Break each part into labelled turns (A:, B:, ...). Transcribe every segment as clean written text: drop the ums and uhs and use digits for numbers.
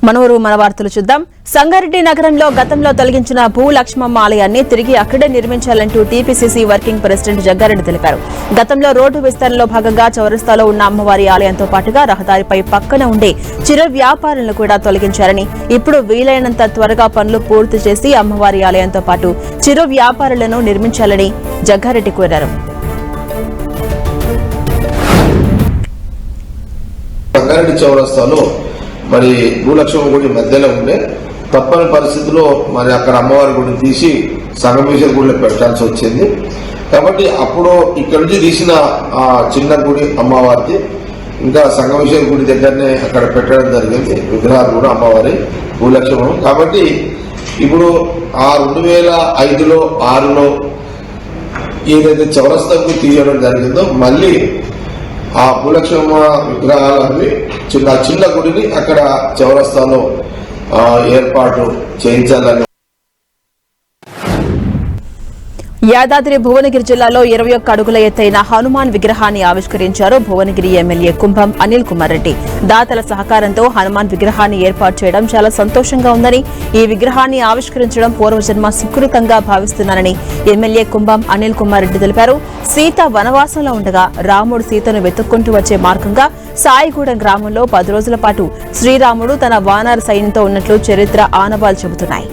A: మనూరు మన వార్తలు చూద్దాం. సంగారెడ్డి నగరంలో గతంలో తొలగించిన భూలక్ష్మమ్మ ఆలయాన్ని తిరిగి అక్కడే నిర్మించాలంటూ టీపీసీసీ వర్కింగ్ ప్రెసిడెంట్ జగ్గారెడ్డి తెలిపారు. గతంలో రోడ్డు విస్తరణలో భాగంగా చౌరస్తాలో ఉన్న అమ్మవారి ఆలయంతో పాటుగా రహదారిపై పక్కన ఉండే చిరు వ్యాపారులను కూడా తొలగించారని, ఇప్పుడు వీలైనంత త్వరగా పనులు పూర్తి చేసి అమ్మవారి ఆలయంతో పాటు చిరు వ్యాపారులను నిర్మించాలని జగ్గారెడ్డి కోరారు.
B: సంగారెడ్డి చౌరస్తాలో మరి భూలక్ష్మమ్మ గుడి మధ్యలో ఉండే తప్పని పరిస్థితిలో మరి అక్కడ అమ్మవారి గుడిని తీసి సంగమేశ్వర గుడిలో పెట్టాల్సి వచ్చింది. కాబట్టి అప్పుడు ఇక్కడ నుంచి తీసిన ఆ చిన్న గుడి అమ్మవారిది ఇంకా సంగమేశ్వర గుడి దగ్గరనే అక్కడ పెట్టడం జరిగింది. విగ్రహాలు కూడా అమ్మవారి భూలక్ష్మమ్మ. కాబట్టి ఇప్పుడు ఆ 2005లో 2006లో ఏదైతే చౌరస్తాకు తీయడం జరిగిందో మళ్ళీ ఆ భూలక్ష్మమ్మ విగ్రహాలు చిన్న గుడిని అక్కడ చౌరస్తాలో ఏర్పాటు చేయించాలని.
A: యాదాద్రి భువనగిరి జిల్లాలో 21 అడుగుల ఎత్తైన హనుమాన్ విగ్రహాన్ని ఆవిష్కరించారు భువనగిరి ఎమ్మెల్యే కుంభం అనిల్ కుమార్ రెడ్డి. దాతల సహకారంతో హనుమాన్ విగ్రహాన్ని ఏర్పాటు చేయడం చాలా సంతోషంగా ఉందని, ఈ విగ్రహాన్ని ఆవిష్కరించడం పూర్వజన్మ సుకృతంగా భావిస్తున్నానని ఎమ్మెల్యే కుంభం అనిల్ కుమార్ రెడ్డి తెలిపారు. సీత వనవాసంలో ఉండగా రాముడు సీతను వెతుక్కుంటూ వచ్చే మార్గంగా సాయిగూడెం గ్రామంలో 10 రోజుల పాటు శ్రీరాముడు తన వానర సైన్యంతో ఉన్నట్లు చరిత్ర ఆనవాలు చెబుతున్నాయి.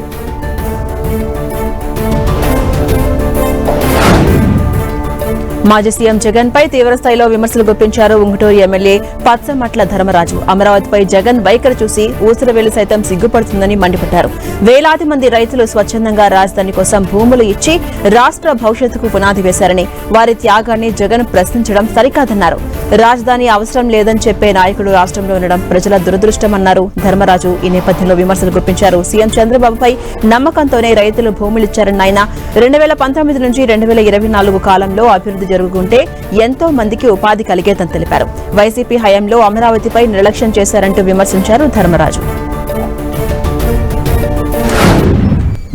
A: మాజీ సీఎం జగన్ పై తీవ్రస్థాయిలో విమర్శలు గుప్పించారు ఉంగుటూరు ఎమ్మెల్యే పచ్చమట్ల ధర్మరాజు. అమరావతిపై జగన్ వైఖరి చూసి ఊసరవేలు సైతం సిగ్గుపడుతుందని మండిపడ్డారు. వేలాది మంది రైతులు స్వచ్ఛందంగా రాజధాని కోసం భూములు ఇచ్చి రాష్ట్ర భవిష్యత్తుకు పునాది వేశారని, వారి త్యాగాన్ని జగన్ ప్రశ్నించడం సరికాదన్నారు. రాజధాని అవసరం లేదని చెప్పే నాయకుడు రాష్ట్రంలో ఉండడం ప్రజల దురదృష్టమన్నారు ధర్మరాజు. ఈ నేపథ్యంలో విమర్శలు గుప్పించారు. సీఎం చంద్రబాబుపై నమ్మకంతోనే రైతులు భూములిచ్చారన్న ఆయన 2019 నుంచి 2024 కాలంలో అభివృద్ధి జరుగుతుంటే ఎంతో మందికి ఉపాధి కలిగేదని తెలిపారు. వైసీపీ హయాంలో అమరావతిపై నిర్లక్ష్యం చేశారంటూ విమర్శించారు ధర్మరాజు.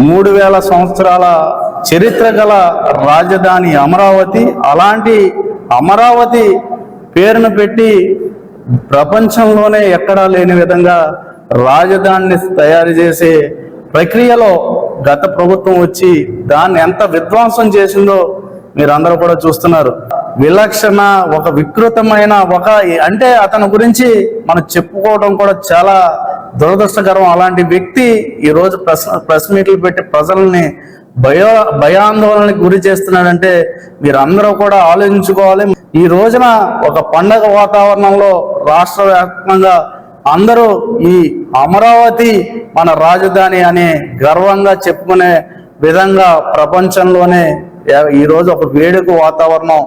C: 3000 సంవత్సరాల చరిత్ర గల రాజధాని అమరావతి. అలాంటి అమరావతి పేరును పెట్టి ప్రపంచంలోనే ఎక్కడా లేని విధంగా రాజధానిని తయారు చేసే ప్రక్రియలో గత ప్రభుత్వం వచ్చి దాన్ని ఎంత విధ్వంసం చేసిందో మీరందరూ కూడా చూస్తున్నారు. విలక్షణ ఒక వికృతమైన అంటే అతని గురించి మనం చెప్పుకోవడం కూడా చాలా దురదృష్టకరం. అలాంటి వ్యక్తి ఈరోజు ప్రెస్ మీట్లు పెట్టి ప్రజల్ని భయాందోళనకి గురి చేస్తున్నాడంటే మీరందరూ కూడా ఆలోచించుకోవాలి. ఈ రోజున ఒక పండగ వాతావరణంలో రాష్ట్ర వ్యాప్తంగా అందరూ ఈ అమరావతి మన రాజధాని అనే గర్వంగా చెప్పుకునే విధంగా ప్రపంచంలోనే ఈరోజు ఒక వేడుక వాతావరణం.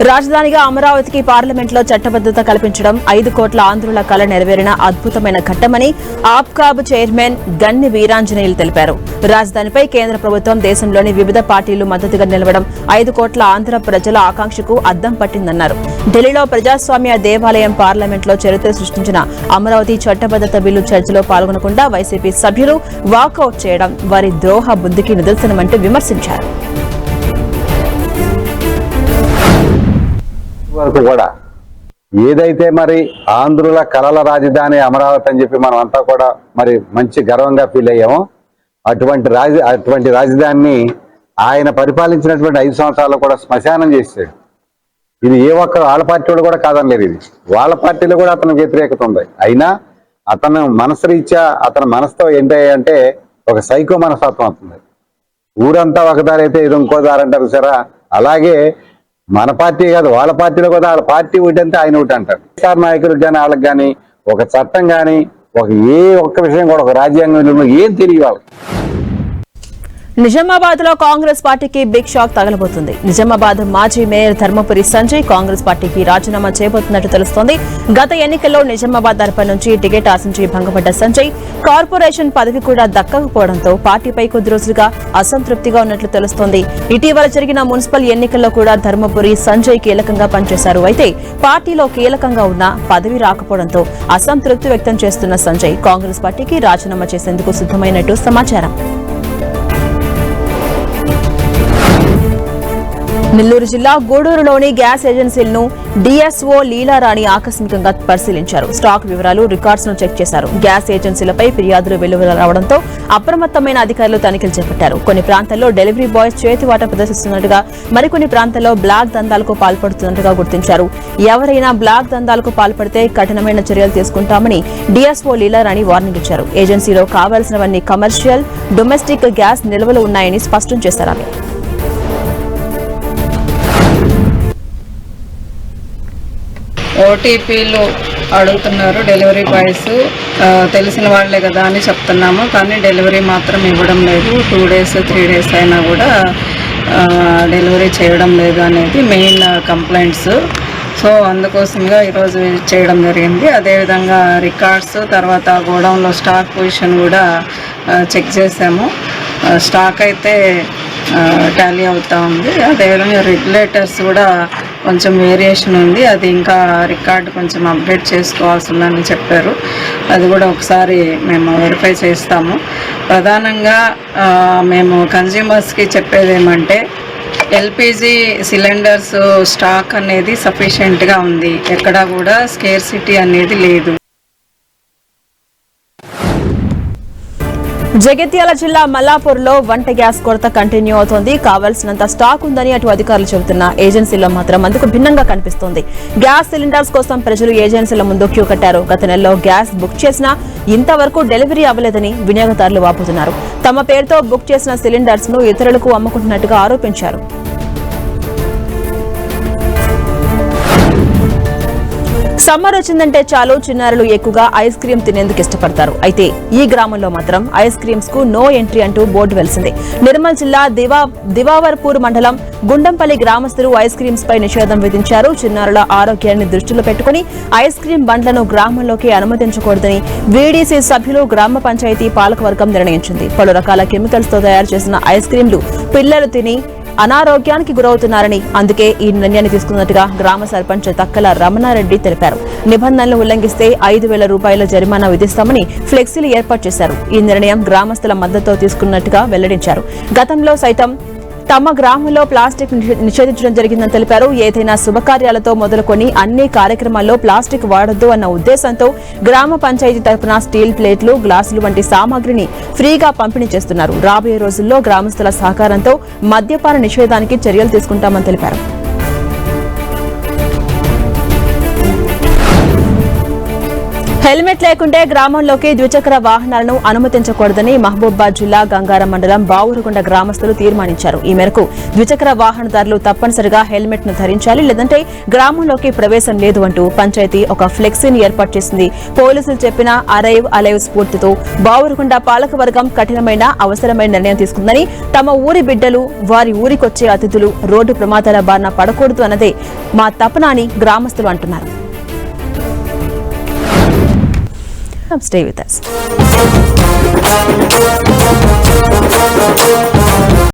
A: రాజధానిగా అమరావతికి పార్లమెంట్లో చట్టబద్దత కల్పించడం 5 కోట్ల ఆంధ్రుల కల నెరవేరిన అద్భుతమైన ఘట్టమని ఆప్కాబ్ చైర్మన్ గన్ని వీరాంజనేయులు తెలిపారు. రాజధానిపై కేంద్ర ప్రభుత్వం దేశంలోని వివిధ పార్టీలు మద్దతుగా నిలవడం 5 కోట్ల ఆంధ్ర ప్రజల ఆకాంక్షకు అద్దం పట్టిందన్నారు. ఢిల్లీలో ప్రజాస్వామ్య దేవాలయం పార్లమెంట్లో చరిత్ర సృష్టించిన అమరావతి చట్టబద్దత బిల్లు చర్చలో పాల్గొనకుండా వైసీపీ సభ్యులు వాకౌట్ చేయడం వారి ద్రోహ బుద్ధికి నిదర్శనమంటూ విమర్శించారు.
D: వరకు కూడా ఏదైతే మరి ఆంధ్రుల కలల రాజధాని అమరావతి అని చెప్పి మనం అంతా కూడా మరి మంచి గర్వంగా ఫీల్ అయ్యామో అటువంటి రాజధానిని ఆయన పరిపాలించినటువంటి 5 సంవత్సరాలు కూడా శ్మశానం చేశాడు. ఇది ఏ ఒక్క వాళ్ళ పార్టీ వాళ్ళు కూడా కాదనలేదు. ఇది వాళ్ళ పార్టీలో కూడా అతనికి వ్యతిరేకత ఉంది. అయినా అతను మనసు రీత్యా అతని మనసుతో ఏంటంటే ఒక సైకో మనస్తత్వం అవుతుంది. ఊరంతా ఒకదారి అయితే ఇది ఇంకో దారి అంటారు సరే. అలాగే మన పార్టీ కాదు వాళ్ళ పార్టీలో కూడా వాళ్ళ పార్టీ ఒకటి అంతే ఆయన ఒకటి అంటారు. సార్ నాయకులకు కానీ వాళ్ళకి కానీ ఒక చట్టం కానీ ఏ ఒక్క విషయం కూడా ఒక రాజ్యాంగం ఏం తెలియదు వాళ్ళకి.
A: నిజామాబాద్ లో కాంగ్రెస్ పార్టీకి బిగ్ షాక్ తగలబోతుంది. నిజామాబాద్ మాజీ మేయర్ ధర్మపురి సంజయ్ కాంగ్రెస్ పార్టీకి రాజీనామా చేయబోతున్నట్టు తెలుస్తోంది. గత ఎన్నికల్లో నిజామాబాద్ తరఫు నుంచి టికెట్ ఆశించి భంగపడ్డ సంజయ్ కార్పొరేషన్ పదవి కూడా దక్కకపోవడంతో పార్టీపై కొద్ది రోజులుగా అసంతృప్తిగా ఉన్నట్లు తెలుస్తోంది. ఇటీవల జరిగిన మున్సిపల్ ఎన్నికల్లో కూడా ధర్మపురి సంజయ్ కీలకంగా పనిచేశారు. అయితే పార్టీలో కీలకంగా ఉన్న పదవి రాకపోవడంతో అసంతృప్తి వ్యక్తం చేస్తున్న సంజయ్ కాంగ్రెస్ పార్టీకి రాజీనామా చేసేందుకు సిద్దమైనట్టు సమాచారం. నెల్లూరు జిల్లా గూడూరులోని గ్యాస్ ఏజెన్సీలను డిఎస్ఓ లీలారాణి ఆకస్మికంగా పరిశీలించారు. స్టాక్ వివరాలు, రికార్డ్స్ ను చెక్ చేశారు. గ్యాస్ ఏజెన్సీలపై ఫిర్యాదులు వెలువల రావడంతో అప్రమత్తమైన అధికారులు తనిఖీలు చేపట్టారు. కొన్ని ప్రాంతాల్లో డెలివరీ బాయ్స్ చేతివాట ప్రదర్శిస్తున్నట్టుగా, మరికొన్ని ప్రాంతాల్లో బ్లాక్ దందాలకు పాల్పడుతున్నట్టుగా గుర్తించారు. ఎవరైనా బ్లాక్ దందాలకు పాల్పడితే కఠినమైన చర్యలు తీసుకుంటామని డిఎస్ఓ లీలారాణి వార్నింగ్ ఇచ్చారు. ఏజెన్సీలో కావాల్సినవన్నీ కమర్షియల్, డొమెస్టిక్ గ్యాస్ నిల్వలు ఉన్నాయని స్పష్టం చేశారు. ఆమె
E: ఓటీపీలు అడుగుతున్నారు డెలివరీ బాయ్స్. తెలిసిన వాళ్లే కదా అని చెప్తున్నాము, కానీ డెలివరీ మాత్రం ఇవ్వడం లేదు. 2 days 3 days అయినా కూడా డెలివరీ చేయడం లేదు అనేది మెయిన్ కంప్లైంట్స్. సో అందుకోసంగా ఈరోజు చేయడం జరిగింది. అదేవిధంగా రికార్డ్స్, తర్వాత గోడౌన్లో స్టాక్ పొజిషన్ కూడా చెక్ చేసాము. స్టాక్ అయితే టాలీ అవుతూ ఉంది. అదేవిధంగా రెగ్యులేటర్స్ కూడా కొంచెం వేరియేషన్ ఉంది. అది ఇంకా రికార్డు కొంచెం అప్డేట్ చేసుకోవాల్సి ఉందని చెప్పారు. అది కూడా ఒకసారి మేము వెరిఫై చేస్తాము. ప్రధానంగా మేము కన్జ్యూమర్స్కి చెప్పేది ఏమంటే, ఎల్పిజి సిలిండర్స్ స్టాక్ అనేది సఫిషియెంట్గా ఉంది. ఎక్కడా కూడా స్కేర్సిటీ అనేది లేదు.
A: జగిత్యాల జిల్లా మల్లాపూర్లో వంట గ్యాస్ కొరత కంటిన్యూ అవుతోంది. కావాల్సినంత స్టాక్ ఉందని అటు అధికారులు చెబుతున్న ఏజెన్సీలో మాత్రం అందుకు భిన్నంగా కనిపిస్తోంది. గ్యాస్ సిలిండర్స్ కోసం ప్రజలు ఏజెన్సీల ముందు క్యూ కట్టారు. గత నెలలో గ్యాస్ బుక్ చేసినా ఇంతవరకు డెలివరీ అవ్వలేదని వినియోగదారులు వాపోతున్నారు. తమ పేరుతో బుక్ చేసిన సిలిండర్స్ ను ఇతరులకు అమ్ముకుంటున్నట్టుగా ఆరోపించారు. సమ్మర్ వచ్చిందంటే చాలు చిన్నారులు ఎక్కువగా ఐస్ క్రీమ్ తినేందుకు ఇష్టపడతారు. అయితే ఈ గ్రామంలో మాత్రం ఐస్ క్రీమ్స్ కు నో ఎంట్రీ అంటూ బోర్డు వెలిసింది. నిర్మల్ జిల్లా దివావర్పూర్ మండలం గుండంపల్లి గ్రామస్తులు ఐస్ క్రీమ్స్ పై నిషేధం విధించారు. చిన్నారుల ఆరోగ్యాన్ని దృష్టిలో పెట్టుకుని ఐస్ క్రీమ్ బండ్లను గ్రామంలోకి అనుమతించకూడదని వీడీసీ సభ్యులు గ్రామ పంచాయతీ పాలకవర్గం నిర్ణయించింది. పలు రకాల కెమికల్స్ తో తయారు చేసిన ఐస్ క్రీంలు పిల్లలు తిని అనారోగ్యానికి గురవుతున్నారని, అందుకే ఈ నిర్ణయాన్ని తీసుకున్నట్టుగా గ్రామ సర్పంచ్ తక్కల రమణారెడ్డి తెలిపారు. నిబంధనలు ఉల్లంఘిస్తే 5,000 రూపాయల జరిమానా విధిస్తామని ఫ్లెక్సీలు ఏర్పాటు చేశారు. ఈ నిర్ణయం గ్రామస్తుల మద్దతుతో తీసుకున్నట్టుగా వెల్లడించారు. గతంలో సైతం తమ గ్రామంలో ప్లాస్టిక్ నిషేధించడం జరిగిందని తెలిపారు. ఏదైనా శుభకార్యాలతో మొదలుకొని అన్ని కార్యక్రమాల్లో ప్లాస్టిక్ వాడొద్దు అన్న ఉద్దేశంతో గ్రామ పంచాయతీ తరఫున స్టీల్ ప్లేట్లు, గ్లాసులు వంటి సామాగ్రిని ఫ్రీగా పంపిణీ చేస్తున్నారు. రాబోయే రోజుల్లో గ్రామస్తుల సహకారంతో మద్యపాన నిషేధానికి చర్యలు తీసుకుంటామని తెలిపారు. హెల్మెట్ లేకుంటే గ్రామంలోకి ద్విచక్ర వాహనాలను అనుమతించకూడదని మహబూబాబాద్ జిల్లా గంగారం మండలం బావురుగొండ గ్రామస్తులు తీర్మానించారు. ఈ మేరకు ద్విచక్ర వాహనదారులు తప్పనిసరిగా హెల్మెట్ ను ధరించాలి, లేదంటే గ్రామంలోకి ప్రవేశం లేదు అంటూ పంచాయతీ ఒక ఫ్లెక్సీని ఏర్పాటు చేసింది. పోలీసులు చెప్పిన అరైవ్ అలైవ్ స్ఫూర్తితో బావురుగొండ పాలకవర్గం కఠినమైన అవసరమైన నిర్ణయం తీసుకుందని, తమ ఊరి బిడ్డలు, వారి ఊరికొచ్చే అతిథులు రోడ్డు ప్రమాదాల బారిన పడకూడదు అన్నదే మా తపన అని గ్రామస్తులు అంటున్నారు. Stay with us.